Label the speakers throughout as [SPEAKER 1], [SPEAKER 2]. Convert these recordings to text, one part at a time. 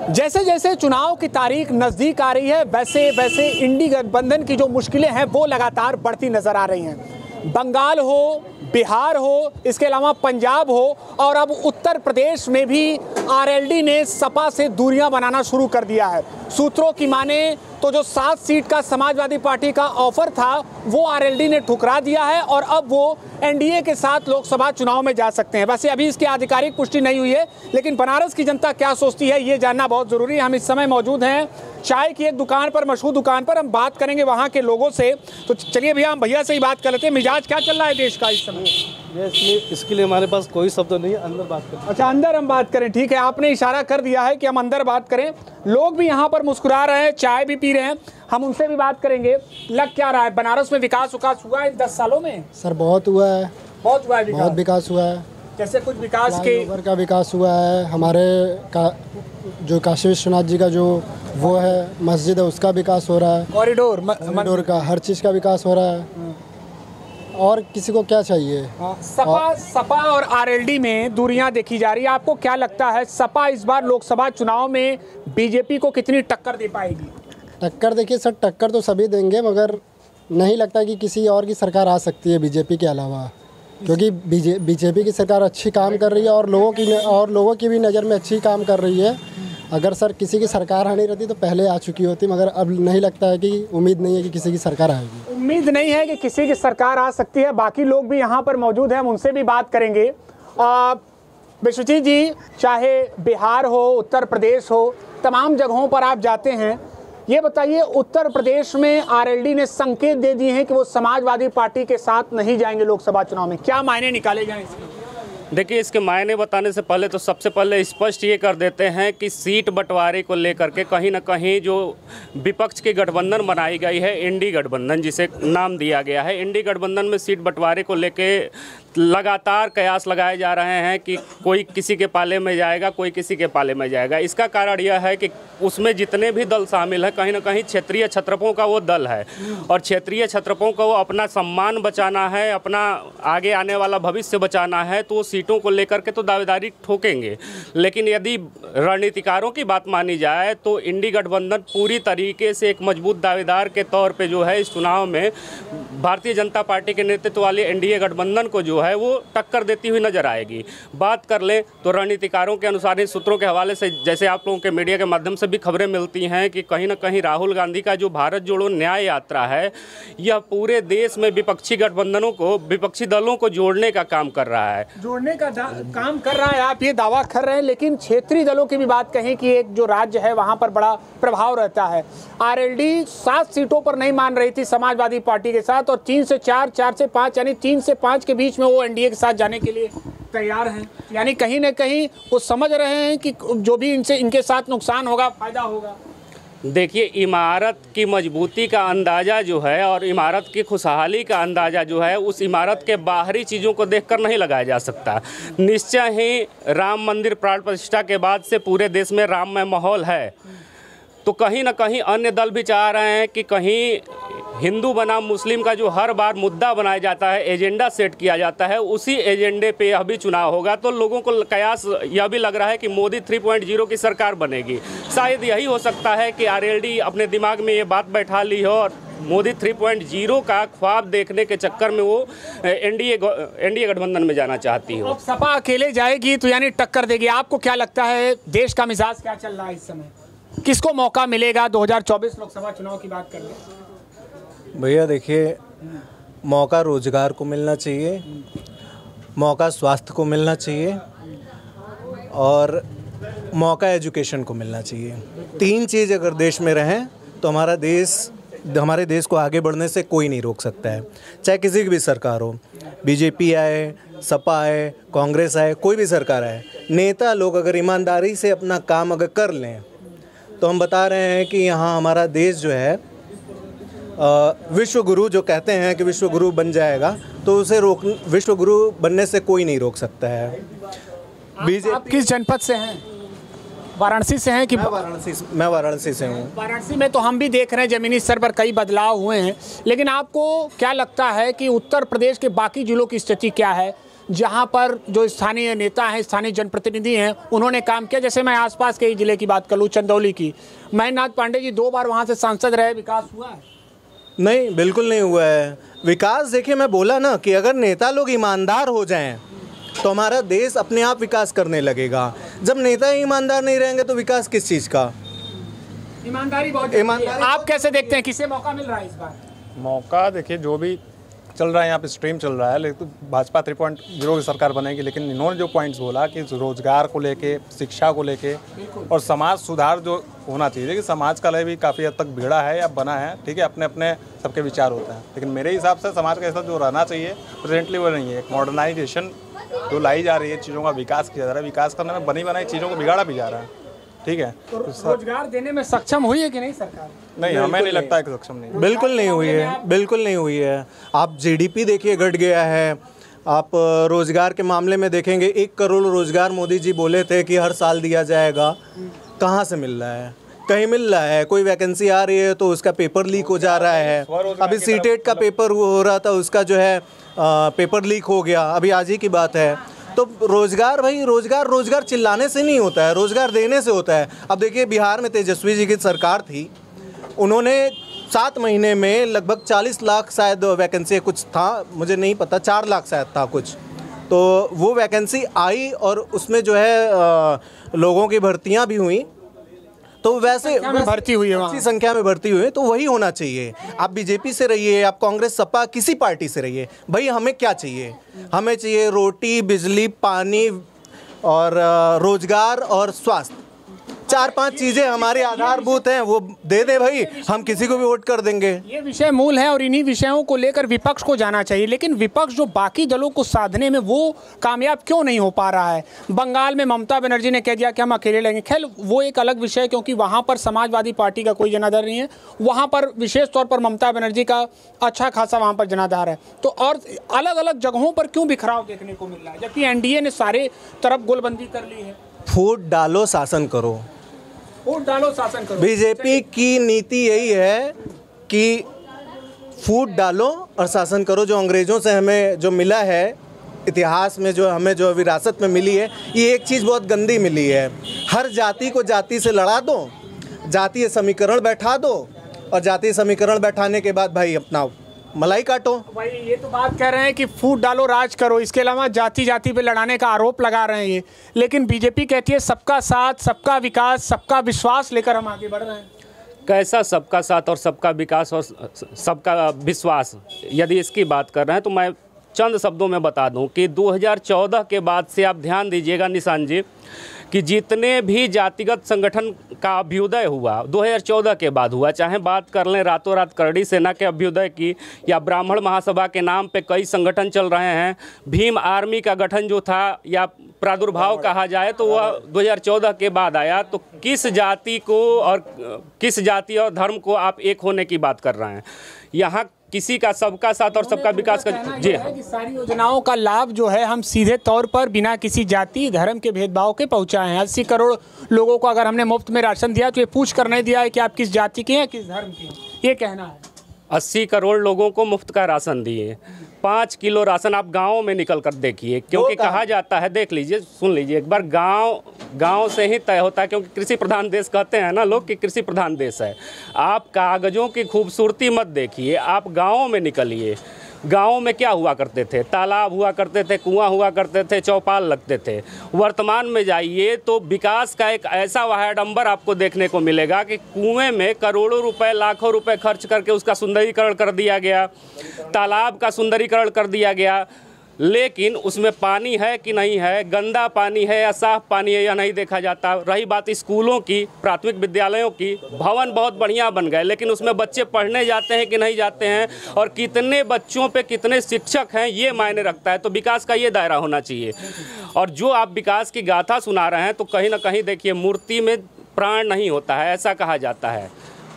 [SPEAKER 1] जैसे जैसे चुनाव की तारीख नजदीक आ रही है वैसे वैसे इंडी गठबंधन की जो मुश्किलें हैं वो लगातार बढ़ती नजर आ रही हैं। बंगाल हो, बिहार हो, इसके अलावा पंजाब हो और अब उत्तर प्रदेश में भी आरएलडी ने सपा से दूरियां बनाना शुरू कर दिया है। सूत्रों की माने तो जो 7 सीट का समाजवादी पार्टी का ऑफर था वो आरएलडी ने ठुकरा दिया है और अब वो एनडीए के साथ लोकसभा चुनाव में जा सकते हैं। वैसे अभी इसकी आधिकारिक पुष्टि नहीं हुई है, लेकिन बनारस की जनता क्या सोचती है ये जानना बहुत जरूरी है। हम इस समय मौजूद हैं चाय की एक दुकान पर, मशहूर दुकान पर। हम बात करेंगे वहाँ के लोगों से। तो चलिए भैया, हम भैया से ही बात कर लेते हैं। मिजाज क्या चल रहा है देश का इस समय?
[SPEAKER 2] इसके लिए हमारे पास कोई शब्द नहीं है, अंदर बात करें।
[SPEAKER 1] अच्छा, अंदर हम बात करें, ठीक है। आपने इशारा कर दिया है कि हम अंदर बात करें। लोग भी यहाँ पर मुस्कुरा रहे हैं, चाय भी पी रहे हैं, हम उनसे भी बात करेंगे। लग क्या रहा है, बनारस में विकास हुआ है 10 सालों में?
[SPEAKER 3] सर बहुत हुआ है,
[SPEAKER 1] बहुत हुआ है
[SPEAKER 3] बहुत विकास हुआ है।
[SPEAKER 1] जैसे कुछ विकास के
[SPEAKER 3] का विकास हुआ है, हमारे का जो काशी विश्वनाथ जी का जो वो है मस्जिद है उसका विकास हो रहा है, कॉरिडोर का, हर चीज़ का विकास हो रहा है। और किसी को क्या चाहिए?
[SPEAKER 1] सपा और आरएलडी में दूरियां देखी जा रही है। आपको क्या लगता है सपा इस बार लोकसभा चुनाव में बीजेपी को कितनी टक्कर दे पाएगी?
[SPEAKER 3] टक्कर देखिए सर, टक्कर तो सभी देंगे, मगर नहीं लगता कि किसी और की सरकार आ सकती है बीजेपी के अलावा, क्योंकि बीजेपी की सरकार अच्छी काम कर रही है और लोगों की भी नज़र में अच्छी काम कर रही है। अगर सर किसी की सरकार आनी रहती तो पहले आ चुकी होती, मगर अब नहीं लगता है कि उम्मीद नहीं है कि किसी की सरकार आएगी।
[SPEAKER 1] उम्मीद नहीं है कि किसी की सरकार आ सकती है। बाकी लोग भी यहाँ पर मौजूद हैं, हम उनसे भी बात करेंगे। विश्वजीत जी, चाहे बिहार हो, उत्तर प्रदेश हो, तमाम जगहों पर आप जाते हैं, ये बताइए उत्तर प्रदेश में आरएलडी ने संकेत दे दिए हैं कि वो समाजवादी पार्टी के साथ नहीं जाएंगे लोकसभा चुनाव में। क्या मायने निकाले जाएं इसके?
[SPEAKER 2] देखिए, इसके मायने बताने से पहले तो सबसे पहले स्पष्ट ये कर देते हैं कि सीट बंटवारे को लेकर के कहीं ना कहीं जो विपक्ष की गठबंधन बनाई गई है, इंडी गठबंधन जिसे नाम दिया गया है, इंडी गठबंधन में सीट बंटवारे को लेके लगातार कयास लगाए जा रहे हैं कि कोई किसी के पाले में जाएगा, कोई किसी के पाले में जाएगा। इसका कारण यह है कि उसमें जितने भी दल शामिल हैं कहीं ना कहीं क्षेत्रीय क्षत्रपों का वो दल है और क्षेत्रीय क्षत्रपों को अपना सम्मान बचाना है, अपना आगे आने वाला भविष्य बचाना है, तो सीटों को लेकर के तो दावेदारी ठोकेंगे। लेकिन यदि रणनीतिकारों की बात मानी जाए तो इंडी गठबंधन पूरी तरीके से एक मजबूत दावेदार के तौर पे जो है इस चुनाव में भारतीय जनता पार्टी के नेतृत्व वाली एनडीए गठबंधन को जो है वो टक्कर देती हुई नजर आएगी। बात कर लें तो रणनीतिकारों के अनुसार, इन सूत्रों के हवाले से जैसे आप लोगों के मीडिया के माध्यम से भी खबरें मिलती हैं कि कहीं ना कहीं राहुल गांधी का जो भारत जोड़ो न्याय यात्रा है, यह पूरे देश में विपक्षी गठबंधनों को, विपक्षी दलों को जोड़ने का काम कर रहा है,
[SPEAKER 1] काम कर रहा है। आप ये दावा कर रहे हैं, लेकिन क्षेत्रीय दलों की भी बात कहें कि एक जो राज्य है वहां पर बड़ा प्रभाव रहता है। आरएलडी 7 सीटों पर नहीं मान रही थी समाजवादी पार्टी के साथ और 3 से 4, 4 से 5 यानी 3 से 5 के बीच में वो एनडीए के साथ जाने के लिए तैयार हैं। यानी कहीं ना कहीं वो समझ रहे हैं कि जो भी इनके साथ नुकसान होगा फायदा होगा।
[SPEAKER 2] देखिए, इमारत की मजबूती का अंदाज़ा जो है और इमारत की खुशहाली का अंदाज़ा जो है उस इमारत के बाहरी चीज़ों को देखकर नहीं लगाया जा सकता। निश्चय ही राम मंदिर प्राण प्रतिष्ठा के बाद से पूरे देश में राममय माहौल है, तो कहीं ना कहीं अन्य दल भी चाह रहे हैं कि कहीं हिंदू बनाम मुस्लिम का जो हर बार मुद्दा बनाया जाता है, एजेंडा सेट किया जाता है, उसी एजेंडे पे यह भी चुनाव होगा। तो लोगों को कयास यह भी लग रहा है कि मोदी 3.0 की सरकार बनेगी। शायद यही हो सकता है कि आरएलडी अपने दिमाग में ये बात बैठा ली हो और मोदी 3.0 का ख्वाब देखने के चक्कर में वो एनडीए गठबंधन में जाना चाहती हो।
[SPEAKER 1] अब सपा अकेले जाएगी तो यानी टक्कर देगी। आपको क्या लगता है देश का मिजाज क्या चल रहा है इस समय? किसको मौका मिलेगा? 2024 लोकसभा चुनाव की बात कर लें
[SPEAKER 4] भैया। देखिए, मौका रोजगार को मिलना चाहिए, मौका स्वास्थ्य को मिलना चाहिए और मौका एजुकेशन को मिलना चाहिए। 3 चीज़ अगर देश में रहें तो हमारे देश को आगे बढ़ने से कोई नहीं रोक सकता है। चाहे किसी की भी सरकार हो, बीजेपी आए, सपा आए, कांग्रेस आए, कोई भी सरकार आए, नेता लोग अगर ईमानदारी से अपना काम अगर कर लें तो हम बता रहे हैं कि यहाँ हमारा देश जो है विश्व गुरु जो कहते हैं कि विश्व गुरु बन जाएगा, तो उसे विश्व गुरु बनने से कोई नहीं रोक सकता है।
[SPEAKER 1] आप किस जनपद से हैं? वाराणसी से हैं कि?
[SPEAKER 4] मैं वाराणसी से हूँ।
[SPEAKER 1] वाराणसी में तो हम भी देख रहे हैं जमीनी स्तर पर कई बदलाव हुए हैं, लेकिन आपको क्या लगता है कि उत्तर प्रदेश के बाकी जिलों की स्थिति क्या है? जहां पर जो स्थानीय नेता हैं, स्थानीय जनप्रतिनिधि हैं, उन्होंने काम किया। जैसे मैं आसपास के जिले की बात कर लूँ, चंदौली की, महेंद्र नाथ पांडे जी 2 बार वहां से सांसद रहे, विकास हुआ है?
[SPEAKER 4] नहीं, बिल्कुल नहीं हुआ है विकास। देखिए, मैं बोला ना कि अगर नेता लोग ईमानदार हो जाएं तो हमारा देश अपने आप विकास करने लगेगा। जब नेता ही ईमानदार नहीं रहेंगे तो विकास किस चीज़ का?
[SPEAKER 1] ईमानदारी बहुत ईमानदारी। आप कैसे देखते हैं, किसे मौका मिल रहा है इस बार?
[SPEAKER 5] मौका देखिए, जो भी चल रहा है यहाँ पे स्ट्रीम चल रहा है, लेकिन तो भाजपा 3.0 की सरकार बनेगी। लेकिन इन्होंने जो पॉइंट्स बोला कि रोजगार को लेके, शिक्षा को लेके और समाज सुधार जो होना चाहिए, कि समाज का लय भी काफ़ी हद तक बिगड़ा है या बना है। ठीक है, अपने अपने सबके विचार होते हैं, लेकिन मेरे हिसाब से समाज का ऐसा जो रहना चाहिए प्रेजेंटली वो नहीं है। एक मॉडर्नाइजेशन जो लाई जा रही है, चीज़ों का विकास किया जा रहा है, विकास करने में बनी बनाई चीज़ों को बिगाड़ा भी जा रहा है। ठीक है,
[SPEAKER 1] तो रोजगार देने में सक्षम हुई है कि नहीं सरकार?
[SPEAKER 5] नहीं, हमें नहीं लगता है कि सक्षम नहीं।
[SPEAKER 4] बिल्कुल नहीं हुई है, बिल्कुल नहीं हुई है। आप जीडीपी देखिए, घट गया है। आप रोजगार के मामले में देखेंगे, 1 करोड़ रोजगार मोदी जी बोले थे कि हर साल दिया जाएगा। कहाँ से मिल रहा है? कहीं मिल रहा है? कोई वैकेंसी आ रही है तो उसका पेपर लीक हो जा रहा है। अभी सीटेट का पेपर हो रहा था, उसका जो है पेपर लीक हो गया, अभी आज ही की बात है। तो रोजगार, भाई रोजगार चिल्लाने से नहीं होता है, रोजगार देने से होता है। अब देखिए, बिहार में तेजस्वी जी की सरकार थी, उन्होंने 7 महीने में लगभग 40 लाख शायद वैकेंसी कुछ था, मुझे नहीं पता, 4 लाख शायद था कुछ। तो वो वैकेंसी आई और उसमें जो है लोगों की भर्तियां भी हुई। तो वैसे
[SPEAKER 1] भर्ती हुई है,
[SPEAKER 4] अच्छी संख्या में भर्ती हुई है, तो वही होना चाहिए। आप बीजेपी से रहिए, आप कांग्रेस, सपा, किसी पार्टी से रहिए, भाई हमें क्या चाहिए? हमें चाहिए रोटी, बिजली, पानी और रोजगार और स्वास्थ्य। 4-5 चीजें हमारे आधारभूत हैं, वो दे दे भाई, हम किसी को भी वोट कर देंगे।
[SPEAKER 1] ये विषय मूल है और इन्हीं विषयों को लेकर विपक्ष को जाना चाहिए। लेकिन विपक्ष जो बाकी दलों को साधने में वो कामयाब क्यों नहीं हो पा रहा है? बंगाल में ममता बनर्जी ने कह दिया कि हम अकेले लड़ेंगे। खैर, वो एक अलग विषय है, क्योंकि वहाँ पर समाजवादी पार्टी का कोई जनाधार नहीं है। वहाँ पर विशेष तौर पर ममता बनर्जी का अच्छा खासा वहाँ पर जनाधार है। तो और अलग अलग जगहों पर क्यों बिखराव देखने को मिल रहा है, जबकि एनडीए ने सारे तरफ गोलबंदी कर ली है?
[SPEAKER 4] फूट डालो, शासन करो।
[SPEAKER 1] वोट डालो, शासन करो।
[SPEAKER 4] बीजेपी की नीति यही है कि फूट डालो और शासन करो। जो अंग्रेज़ों से हमें जो मिला है इतिहास में, जो हमें जो विरासत में मिली है, ये एक चीज़ बहुत गंदी मिली है। हर जाति को जाति से लड़ा दो, जातीय समीकरण बैठा दो और जातीय समीकरण बैठाने के बाद भाई अपना मलाई काटो।
[SPEAKER 1] भाई ये तो बात कह रहे हैं कि फूट डालो, राज करो, इसके अलावा जाति जाति पे लड़ाने का आरोप लगा रहे हैं ये। लेकिन बीजेपी कहती है सबका साथ, सबका विकास, सबका विश्वास लेकर हम आगे बढ़ रहे हैं।
[SPEAKER 2] कैसा सबका साथ और सबका विकास और सबका विश्वास? यदि इसकी बात कर रहे हैं तो मैं चंद शब्दों में बता दूं कि 2014 के बाद से आप ध्यान दीजिएगा निशान जी, कि जितने भी जातिगत संगठन का अभ्युदय हुआ 2014 के बाद हुआ, चाहे बात कर लें रातों रात करड़ी सेना के अभ्युदय की, या ब्राह्मण महासभा के नाम पे कई संगठन चल रहे हैं, भीम आर्मी का गठन जो था या प्रादुर्भाव कहा जाए तो वह 2014 के बाद आया। तो किस जाति को और किस जाति और धर्म को आप एक होने की बात कर रहे हैं? यहाँ किसी का सबका साथ और सबका विकास का जी हाँ,
[SPEAKER 1] कि सारी योजनाओं का लाभ जो है हम सीधे तौर पर बिना किसी जाति धर्म के भेदभाव के पहुंचाए हैं। 80 करोड़ लोगों को अगर हमने मुफ्त में राशन दिया तो ये पूछ कर नहीं दिया है कि आप किस जाति के हैं, किस धर्म के, ये कहना है।
[SPEAKER 2] 80 करोड़ लोगों को मुफ्त का राशन दिए। 5 किलो राशन आप गाँव में निकल कर देखिए, क्योंकि कहा जाता है, देख लीजिए, सुन लीजिए एक बार, गांव से ही तय होता है, क्योंकि कृषि प्रधान देश कहते हैं ना लोग कि कृषि प्रधान देश है। आप कागजों की खूबसूरती मत देखिए, आप गाँव में निकलिए। गाँव में क्या हुआ करते थे? तालाब हुआ करते थे, कुआं हुआ करते थे, चौपाल लगते थे। वर्तमान में जाइए तो विकास का एक ऐसा वाहडंबर आपको देखने को मिलेगा कि कुएं में करोड़ों रुपए, लाखों रुपए खर्च करके उसका सुंदरीकरण कर दिया गया, तालाब का सुंदरीकरण कर दिया गया, लेकिन उसमें पानी है कि नहीं है, गंदा पानी है या साफ पानी है या नहीं देखा जाता। रही बात स्कूलों की, प्राथमिक विद्यालयों की, भवन बहुत बढ़िया बन गए, लेकिन उसमें बच्चे पढ़ने जाते हैं कि नहीं जाते हैं, और कितने बच्चों पे कितने शिक्षक हैं, ये मायने रखता है। तो विकास का ये दायरा होना चाहिए। और जो आप विकास की गाथा सुना रहे हैं, तो कहीं ना कहीं देखिए, मूर्ति में प्राण नहीं होता है, ऐसा कहा जाता है।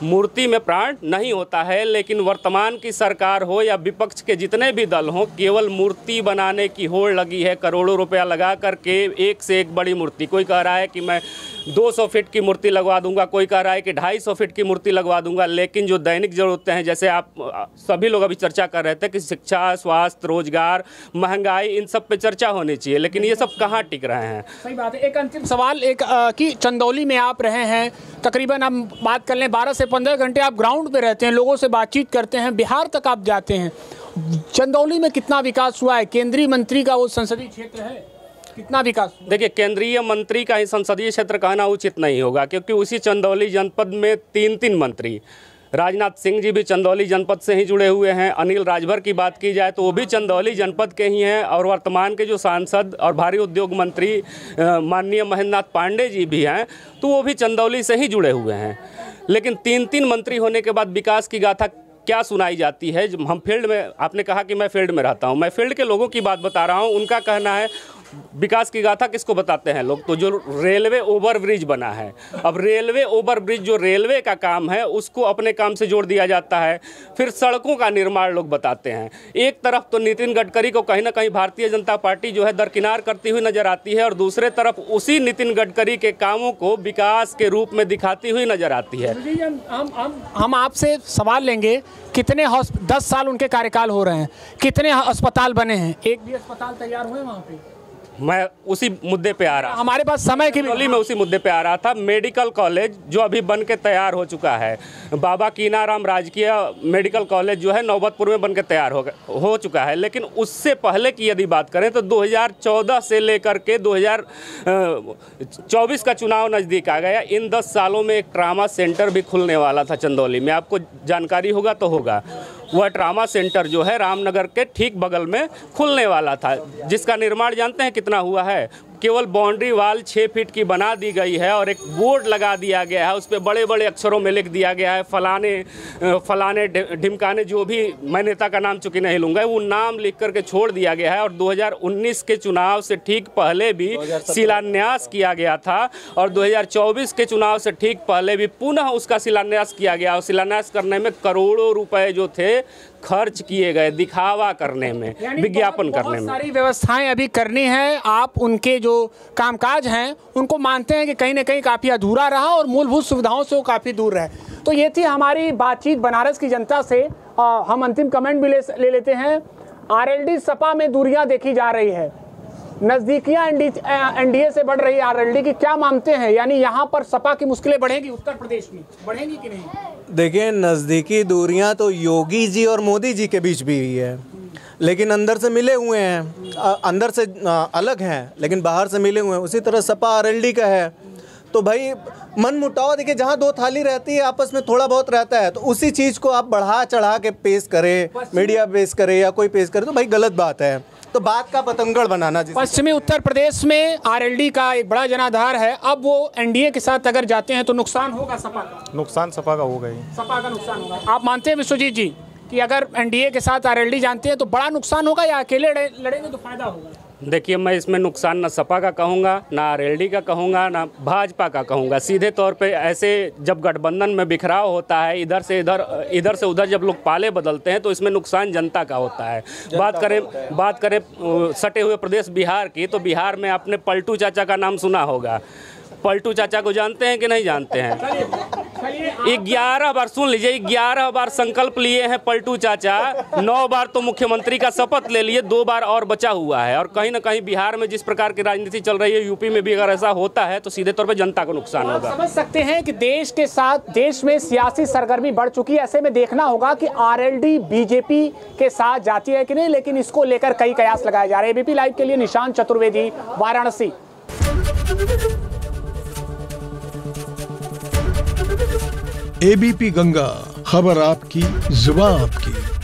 [SPEAKER 2] मूर्ति में प्राण नहीं होता है, लेकिन वर्तमान की सरकार हो या विपक्ष के जितने भी दल हों, केवल मूर्ति बनाने की होड़ लगी है। करोड़ों रुपया लगा करके एक से एक बड़ी मूर्ति, कोई कह रहा है कि मैं 200 फीट की मूर्ति लगवा दूंगा, कोई कह रहा है कि 250 फीट की मूर्ति लगवा दूंगा, लेकिन जो दैनिक ज़रूरतें हैं, जैसे आप सभी लोग अभी चर्चा कर रहे थे कि शिक्षा, स्वास्थ्य, रोजगार, महंगाई, इन सब पे चर्चा होनी चाहिए, लेकिन ये सब कहाँ टिक रहे हैं।
[SPEAKER 1] सही बात है। एक अंतिम सवाल कि चंदौली में आप रहे हैं, तकरीबन हम बात कर लें 12 से 15 घंटे आप ग्राउंड पे रहते हैं, लोगों से बातचीत करते हैं, बिहार तक आप जाते हैं। चंदौली में कितना विकास हुआ है? केंद्रीय मंत्री का वो संसदीय क्षेत्र है, कितना विकास हुआ?
[SPEAKER 2] देखिए, केंद्रीय मंत्री का ही संसदीय क्षेत्र कहना उचित नहीं होगा, क्योंकि उसी चंदौली जनपद में 3 मंत्री, राजनाथ सिंह जी भी चंदौली जनपद से ही जुड़े हुए हैं। अनिल राजभर की बात की जाए तो वो भी चंदौली जनपद के ही हैं, और वर्तमान के जो सांसद और भारी उद्योग मंत्री माननीय महेंद्र नाथ पांडे जी भी हैं, तो वो भी चंदौली से ही जुड़े हुए हैं। लेकिन 3 मंत्री होने के बाद विकास की गाथा क्या सुनाई जाती है? जब हम फील्ड में, आपने कहा कि मैं फील्ड में रहता हूँ, मैं फील्ड के लोगों की बात बता रहा हूँ। उनका कहना है विकास की गाथा किसको बताते हैं लोग, तो जो रेलवे ओवरब्रिज बना है, अब रेलवे ओवरब्रिज जो रेलवे का काम है उसको अपने काम से जोड़ दिया जाता है। फिर सड़कों का निर्माण लोग बताते हैं। एक तरफ तो नितिन गडकरी को कहीं ना कहीं भारतीय जनता पार्टी जो है दरकिनार करती हुई नजर आती है, और दूसरे तरफ उसी नितिन गडकरी के कामों को विकास के रूप में दिखाती हुई नजर आती है।
[SPEAKER 1] हम आपसे सवाल लेंगे, कितने 10 साल उनके कार्यकाल हो रहे हैं, कितने अस्पताल बने हैं? एक भी अस्पताल तैयार हुए वहाँ पे?
[SPEAKER 2] मैं उसी मुद्दे पे आ रहा,
[SPEAKER 1] हमारे पास समय की भी
[SPEAKER 2] में उसी मुद्दे पे आ रहा था। मेडिकल कॉलेज जो अभी बन के तैयार हो चुका है, बाबा कीनाराम राजकीय मेडिकल कॉलेज जो है नौबतपुर में बन के तैयार हो चुका है, लेकिन उससे पहले की यदि बात करें तो 2014 से लेकर के 2024 का चुनाव नज़दीक आ गया। इन 10 सालों में एक ट्रामा सेंटर भी खुलने वाला था चंदौली में, आपको जानकारी होगा तो होगा। वह ट्रामा सेंटर जो है रामनगर के ठीक बगल में खुलने वाला था, जिसका निर्माण जानते हैं कितना हुआ है? केवल बाउंड्री वाल 6 फीट की बना दी गई है, और एक बोर्ड लगा दिया गया है, उस पर बड़े बड़े अक्षरों में लिख दिया गया है फलाने ढिमकाने, जो भी, मैं नेता का नाम चूंकि नहीं लूँगा, वो नाम लिख करके छोड़ दिया गया है। और 2019 के चुनाव से ठीक पहले भी शिलान्यास किया गया था, और 2024 के चुनाव से ठीक पहले भी पुनः उसका शिलान्यास किया गया, और शिलान्यास करने में करोड़ों रुपए जो थे खर्च किए गए, दिखावा करने में, विज्ञापन करने में।
[SPEAKER 1] सारी व्यवस्थाएं अभी करनी है। आप उनके जो कामकाज हैं उनको मानते हैं कि कहीं ना कहीं काफ़ी अधूरा रहा और मूलभूत सुविधाओं से वो काफ़ी दूर रहे। तो ये थी हमारी बातचीत बनारस की जनता से। हम अंतिम कमेंट भी ले लेते हैं। आरएलडी सपा में दूरियां देखी जा रही है, नज़दीकियां एनडीए से बढ़ रही है आरएलडी की, क्या मानते हैं? यानी यहाँ पर सपा की मुश्किलें बढ़ेगी, उत्तर प्रदेश में बढ़ेंगी कि नहीं?
[SPEAKER 4] देखिए, नज़दीकी दूरियां तो योगी जी और मोदी जी के बीच भी हुई है, लेकिन अंदर से मिले हुए हैं, अंदर से अलग हैं लेकिन बाहर से मिले हुए हैं। उसी तरह सपा आरएलडी का है, तो भाई मन मुटाव, देखिए जहाँ 2 थाली रहती है आपस में थोड़ा बहुत रहता है, तो उसी चीज़ को आप बढ़ा चढ़ा के पेश करें, मीडिया पेश करे या कोई पेश करे, तो भाई गलत बात है। तो बात का पतंगड़ बनाना।
[SPEAKER 1] पश्चिमी उत्तर प्रदेश में आरएलडी का एक बड़ा जनाधार है, अब वो एनडीए के साथ अगर जाते हैं तो नुकसान होगा सपा का?
[SPEAKER 5] नुकसान सपा का होगा ही,
[SPEAKER 1] सपा का नुकसान होगा। आप मानते हैं विश्वजीत जी कि अगर एनडीए के साथ आरएलडी जानते हैं तो बड़ा नुकसान होगा, या अकेले लड़ेंगे तो फायदा होगा?
[SPEAKER 2] देखिए, मैं इसमें नुकसान ना सपा का कहूँगा, ना आरएलडी का कहूँगा, ना भाजपा का कहूँगा। सीधे तौर पे ऐसे जब गठबंधन में बिखराव होता है, इधर से उधर जब लोग पाले बदलते हैं, तो इसमें नुकसान जनता का होता है। बात करें सटे हुए प्रदेश बिहार की, तो बिहार में आपने पलटू चाचा का नाम सुना होगा। पलटू चाचा को जानते हैं कि नहीं जानते हैं? 11 बार, सुन लीजिए, 11 बार संकल्प लिए हैं पलटू चाचा, 9 बार तो मुख्यमंत्री का शपथ ले लिए, 2 बार और बचा हुआ है। और कहीं ना कहीं बिहार में जिस प्रकार की राजनीति चल रही है, यूपी में भी अगर ऐसा होता है तो सीधे तौर पर जनता को नुकसान होगा।
[SPEAKER 1] समझ सकते हैं कि देश में सियासी सरगर्मी बढ़ चुकी है। ऐसे में देखना होगा कि आरएलडी बीजेपी के साथ जाती है कि नहीं, लेकिन इसको लेकर कई कयास लगाए जा रहे हैं। एबीपी लाइव के लिए निशांत चतुर्वेदी, वाराणसी।
[SPEAKER 6] एबीपी गंगा, खबर आपकी, जुबान आपकी।